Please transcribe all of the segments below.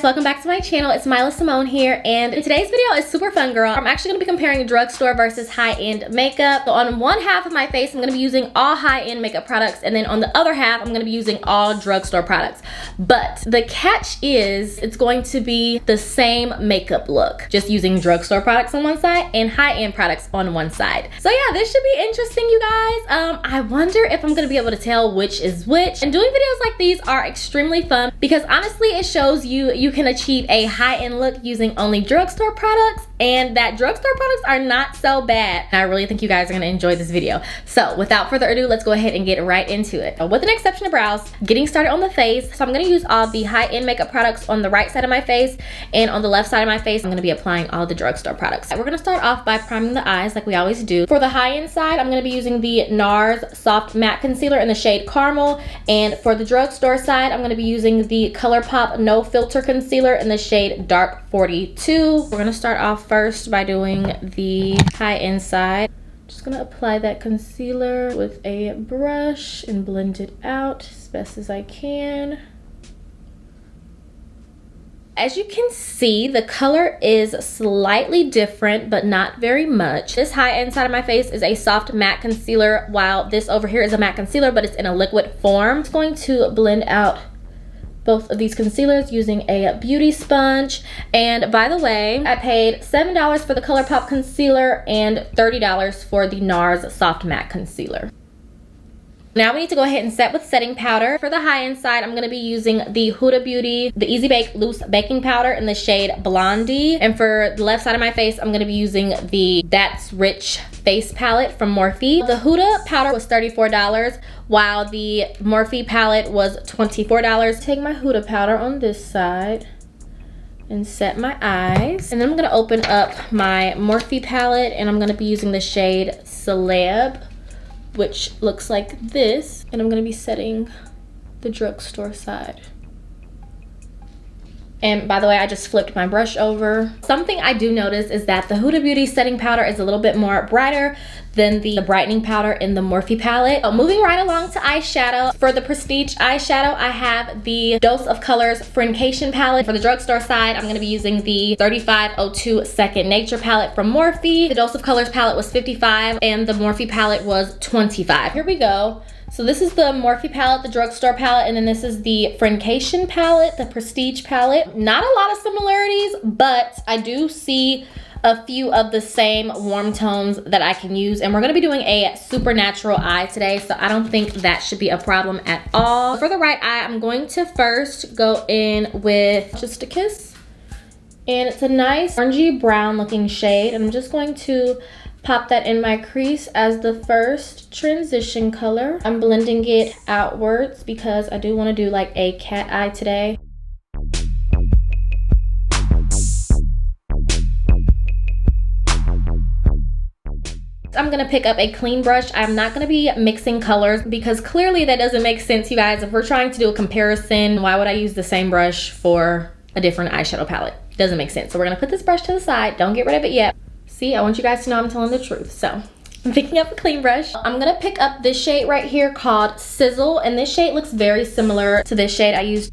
welcome back to my channel. It's MylaSimone here, and today's video is super fun, girl. I'm actually going to be comparing drugstore versus high-end makeup. So on one half of my face, I'm going to be using all high-end makeup products, and then on the other half, I'm going to be using all drugstore products. But the catch is it's going to be the same makeup look, just using drugstore products on one side and high-end products on one side. So yeah, this should be interesting, you guys. I wonder if I'm going to be able to tell which is which. And doing videos like these are extremely fun because honestly, it shows you can achieve a high-end look using only drugstore products, and that drugstore products are not so bad. And I really think you guys are gonna enjoy this video. So without further ado, let's go ahead and get right into it. With an exception of brows, getting started on the face. So I'm gonna use all the high-end makeup products on the right side of my face, and on the left side of my face, I'm gonna be applying all the drugstore products. We're gonna start off by priming the eyes like we always do. For the high-end side, I'm gonna be using the NARS Soft Matte Concealer in the shade Caramel, and for the drugstore side, I'm gonna be using the ColourPop No Filter Concealer in the shade Dark 42. We're gonna start off first by doing the high-end side. Just gonna apply that concealer with a brush and blend it out as best as I can. As you can see, the color is slightly different, but not very much. This high-end side of my face is a soft matte concealer, while this over here is a matte concealer, but it's in a liquid form. I'm going to blend out both of these concealers using a beauty sponge. And by the way, I paid $7 for the ColourPop concealer and $30 for the NARS Soft Matte Concealer. Now we need to go ahead and set with setting powder. For the high-end side, I'm going to be using the Huda Beauty, the Easy Bake Loose Baking Powder in the shade Blondie. And for the left side of my face, I'm going to be using the That's Rich Face Palette from Morphe. The Huda powder was $34, while the Morphe palette was $24. Take my Huda powder on this side and set my eyes. And then I'm going to open up my Morphe palette, and I'm going to be using the shade Celeb, which looks like this, and I'm gonna be setting the drugstore side. And by the way, I just flipped my brush over. Something I do notice is that the Huda Beauty setting powder is a little bit more brighter than the brightening powder in the Morphe palette. So moving right along to eyeshadow. For the prestige eyeshadow, I have the Dose of Colors Friendcation palette. For the drugstore side, I'm gonna be using the 3502 Second Nature palette from Morphe. The Dose of Colors palette was $55 and the Morphe palette was $25. Here we go. So this is the Morphe palette, the drugstore palette, and then this is the Friendcation palette, the prestige palette. Not a lot of similarities, but I do see a few of the same warm tones that I can use. And we're gonna be doing a supernatural eye today, so I don't think that should be a problem at all. For the right eye, I'm going to first go in with Just a Kiss. And it's a nice orangey brown looking shade. And I'm just going to pop that in my crease as the first transition color. I'm blending it outwards because I do want to do like a cat eye today. I'm gonna pick up a clean brush. I'm not gonna be mixing colors because clearly that doesn't make sense, you guys. If we're trying to do a comparison, why would I use the same brush for a different eyeshadow palette? Doesn't make sense. So we're gonna put this brush to the side. Don't get rid of it yet. See, I want you guys to know I'm telling the truth. So I'm picking up a clean brush. I'm gonna pick up this shade right here called Sizzle, and this shade looks very similar to this shade I used.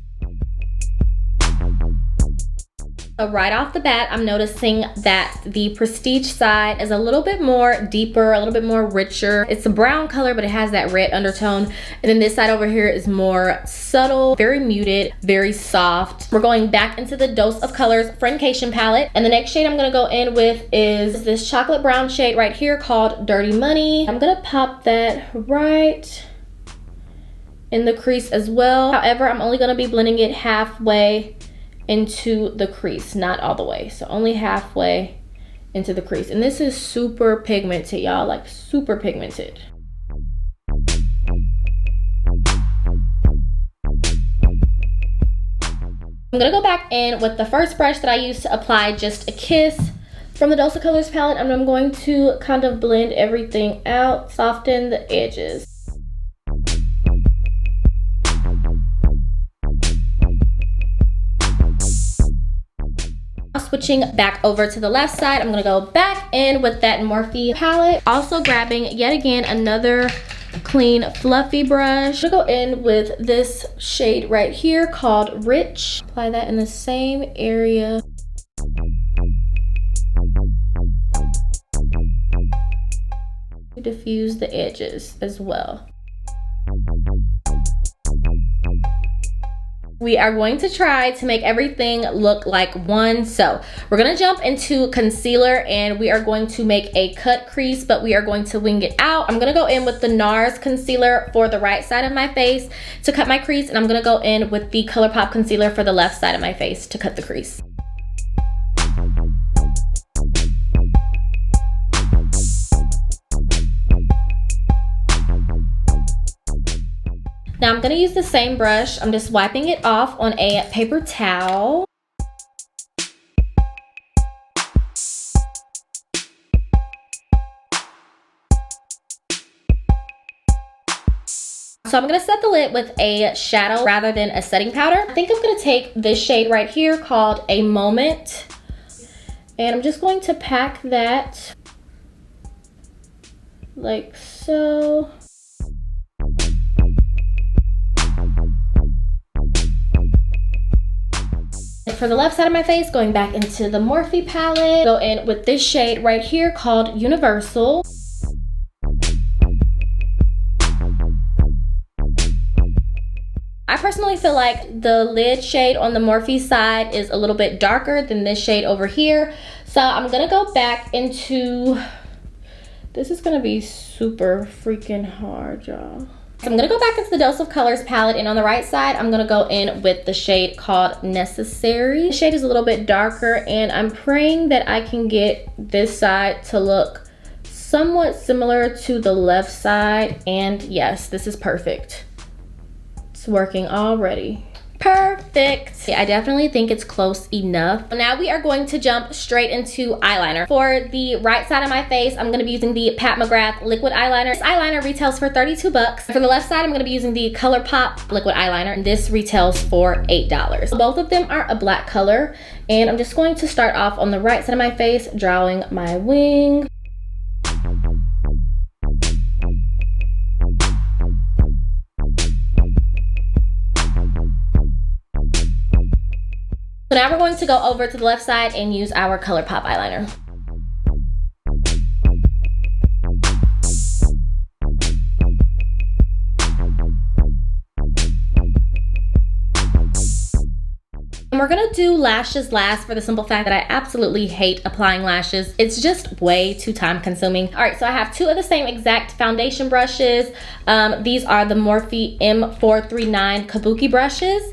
So right off the bat, I'm noticing that the prestige side is a little bit more deeper, a little bit more richer. It's a brown color, but it has that red undertone. And then this side over here is more subtle, very muted, very soft. We're going back into the Dose of Colors Friendcation palette. And the next shade I'm gonna go in with is this chocolate brown shade right here called Dirty Money. I'm gonna pop that right in the crease as well. However, I'm only gonna be blending it halfway into the crease, not all the way, so only halfway into the crease. And this is super pigmented, y'all, like super pigmented. I'm gonna go back in with the first brush that I used to apply Just a Kiss from the Dose of Colors palette, and I'm going to kind of blend everything out, soften the edges. Switching back over to the left side, I'm gonna go back in with that Morphe palette. Also grabbing yet again another clean fluffy brush. I'm gonna go in with this shade right here called Rich. Apply that in the same area. Diffuse the edges as well. We are going to try to make everything look like one. So we're gonna jump into concealer and we are going to make a cut crease, but we are going to wing it out. I'm gonna go in with the NARS concealer for the right side of my face to cut my crease, and I'm gonna go in with the ColourPop concealer for the left side of my face to cut the crease. Now I'm gonna use the same brush. I'm just wiping it off on a paper towel. So I'm gonna set the lid with a shadow rather than a setting powder. I think I'm gonna take this shade right here called A Moment, and I'm just going to pack that like so. For the left side of my face, going back into the Morphe palette, go in with this shade right here called Universal. I personally feel like the lid shade on the Morphe side is a little bit darker than this shade over here. So I'm gonna go back into, this is gonna be super freaking hard, y'all. So I'm gonna go back into the Dose of Colors palette, and on the right side, I'm gonna go in with the shade called Necessary. The shade is a little bit darker, and I'm praying that I can get this side to look somewhat similar to the left side. And yes, this is perfect. It's working already. Perfect. I definitely think it's close enough. Now we are going to jump straight into eyeliner. For the right side of my face, I'm gonna be using the Pat McGrath liquid eyeliner. This eyeliner retails for 32 bucks. For the left side, I'm gonna be using the ColourPop liquid eyeliner, and this retails for $8. Both of them are a black color, and I'm just going to start off on the right side of my face, drawing my wing. So now we're going to go over to the left side and use our ColourPop eyeliner. And we're gonna do lashes last for the simple fact that I absolutely hate applying lashes. It's just way too time consuming. All right, so I have two of the same exact foundation brushes. These are the Morphe M439 Kabuki brushes.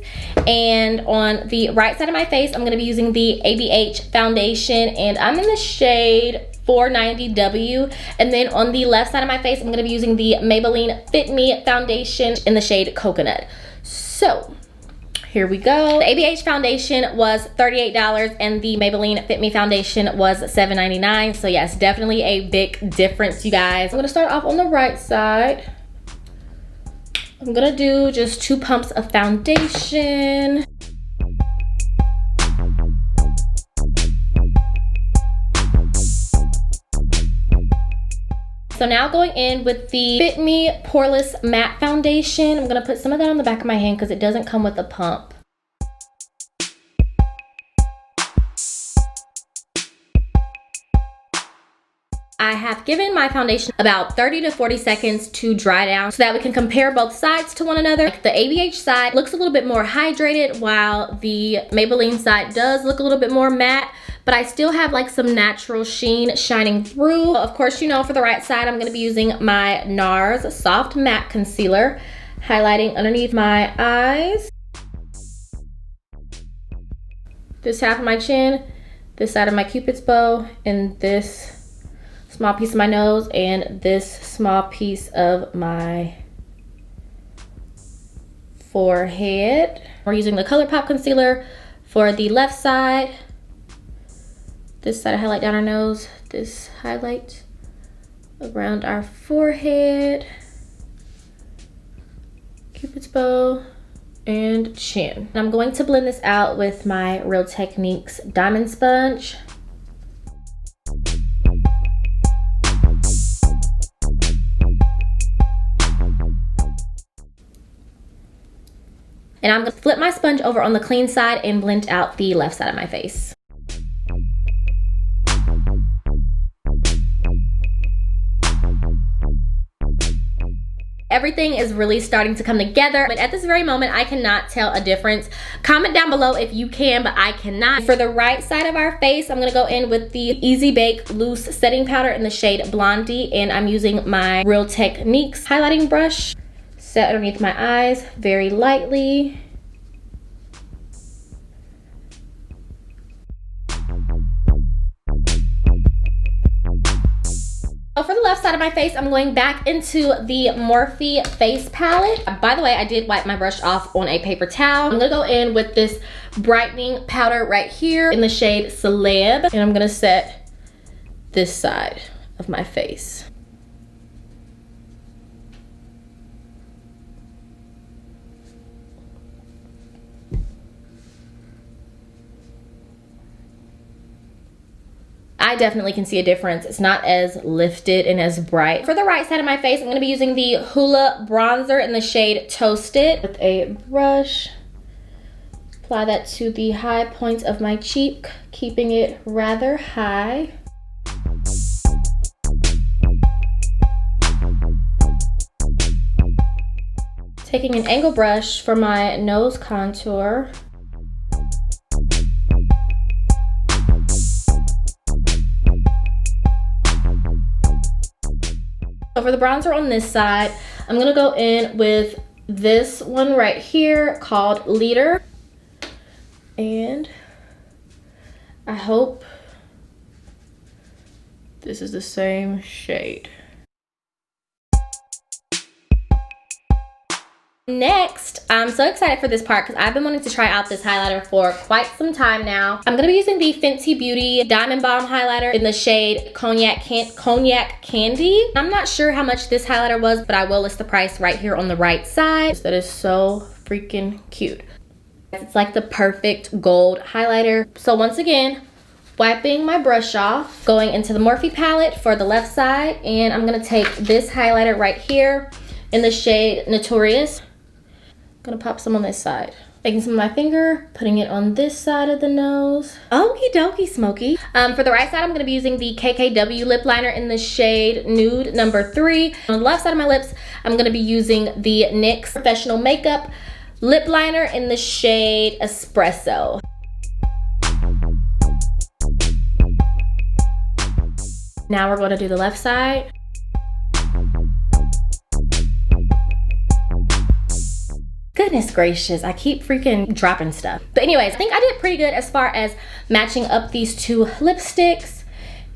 And on the right side of my face, I'm gonna be using the ABH foundation, and I'm in the shade 490W. And then on the left side of my face, I'm gonna be using the Maybelline Fit Me foundation in the shade Coconut. So, here we go. The ABH foundation was $38 and the Maybelline Fit Me foundation was $7.99. So yes, definitely a big difference, you guys. I'm gonna start off on the right side. I'm gonna do just 2 pumps of foundation. So now going in with the Fit Me Poreless Matte Foundation. I'm gonna put some of that on the back of my hand because it doesn't come with a pump. I have given my foundation about 30 to 40 seconds to dry down so that we can compare both sides to one another. Like the ABH side looks a little bit more hydrated while the Maybelline side does look a little bit more matte, but I still have like some natural sheen shining through. Of course, you know, for the right side, I'm gonna be using my NARS Soft Matte Concealer, highlighting underneath my eyes. This half of my chin, this side of my Cupid's bow, and this small piece of my nose, and this small piece of my forehead. We're using the ColourPop concealer for the left side. This side I highlight down our nose, this highlight around our forehead, Cupid's bow, and chin. And I'm going to blend this out with my Real Techniques Diamond Sponge. And I'm gonna flip my sponge over on the clean side and blend out the left side of my face. Everything is really starting to come together, but at this very moment, I cannot tell a difference. Comment down below if you can, but I cannot. For the right side of our face, I'm gonna go in with the Easy Bake Loose Setting Powder in the shade Blondie, and I'm using my Real Techniques highlighting brush. Set underneath my eyes very lightly. For the left side of my face, I'm going back into the Morphe face palette. By the way, I did wipe my brush off on a paper towel. I'm gonna go in with this brightening powder right here in the shade Celeb, and I'm gonna set this side of my face. I definitely can see a difference. It's not as lifted and as bright. For the right side of my face, I'm gonna be using the Hoola bronzer in the shade Toasted with a brush. Apply that to the high points of my cheek, keeping it rather high. Taking an angle brush for my nose contour. So for the bronzer on this side, I'm gonna go in with this one right here called Leader. And I hope this is the same shade. Next, I'm so excited for this part because I've been wanting to try out this highlighter for quite some time now. I'm gonna be using the Fenty Beauty Diamond Bomb highlighter in the shade Cognac Candy. I'm not sure how much this highlighter was, but I will list the price right here on the right side. That is so freaking cute. It's like the perfect gold highlighter. So once again, wiping my brush off, going into the Morphe palette for the left side, and I'm gonna take this highlighter right here in the shade Notorious. I'm gonna pop some on this side. Taking some of my finger, putting it on this side of the nose. Okie dokie, smoky. For the right side, I'm gonna be using the KKW lip liner in the shade Nude number 3. On the left side of my lips, I'm gonna be using the NYX Professional Makeup lip liner in the shade Espresso. Now we're gonna do the left side. Goodness gracious, I keep freaking dropping stuff. But anyways, I think I did pretty good as far as matching up these two lipsticks.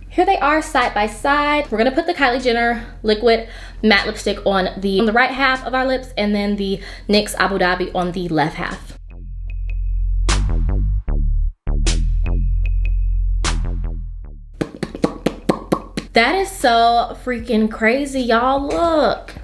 Here they are side by side. We're gonna put the Kylie Jenner liquid matte lipstick on the right half of our lips, and then the NYX Abu Dhabi on the left half. That is so freaking crazy, y'all. Look.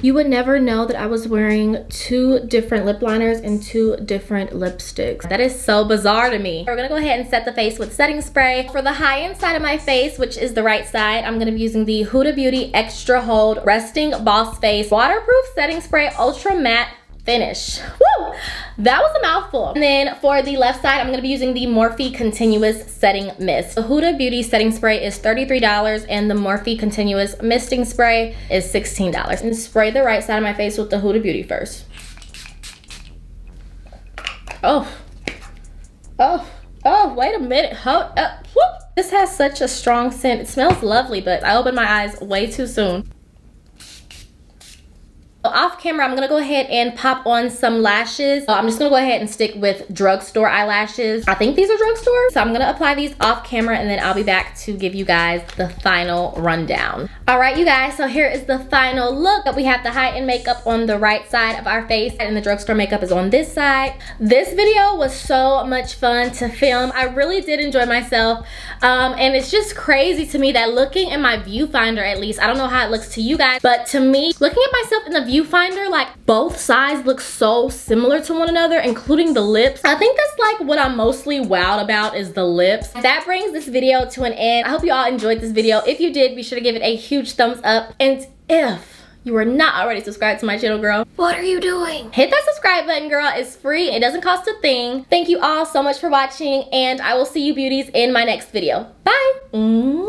You would never know that I was wearing 2 different lip liners and 2 different lipsticks. That is so bizarre to me. We're gonna go ahead and set the face with setting spray. For the high-end side of my face, which is the right side, I'm gonna be using the Huda Beauty Extra Hold Resting Boss Face Waterproof Setting Spray Ultra Matte Finish. Woo! That was a mouthful. And then for the left side, I'm gonna be using the Morphe Continuous Setting Mist. The Huda Beauty Setting Spray is $33 and the Morphe Continuous Misting Spray is $16. And spray the right side of my face with the Huda Beauty first. Oh, wait a minute, hold up. Whoop. This has such a strong scent. It smells lovely, but I opened my eyes way too soon. Off camera, I'm gonna go ahead and pop on some lashes. I'm just gonna go ahead and stick with drugstore eyelashes. I think these are drugstore. So I'm gonna apply these off camera and then I'll be back to give you guys the final rundown. All right, you guys, so here is the final look. We have the high-end makeup on the right side of our face and the drugstore makeup is on this side. This video was so much fun to film. I really did enjoy myself. And it's just crazy to me that looking in my viewfinder, at least, I don't know how it looks to you guys, but to me, looking at myself in the viewfinder, like both sides look so similar to one another, including the lips. I think that's like what I'm mostly wowed about is the lips. That brings this video to an end. I hope you all enjoyed this video. If you did, be sure to give it a huge thumbs up. And if you are not already subscribed to my channel, girl, what are you doing? Hit that subscribe button, girl. It's free. It doesn't cost a thing. Thank you all so much for watching, and I will see you beauties in my next video. Bye. Mwah.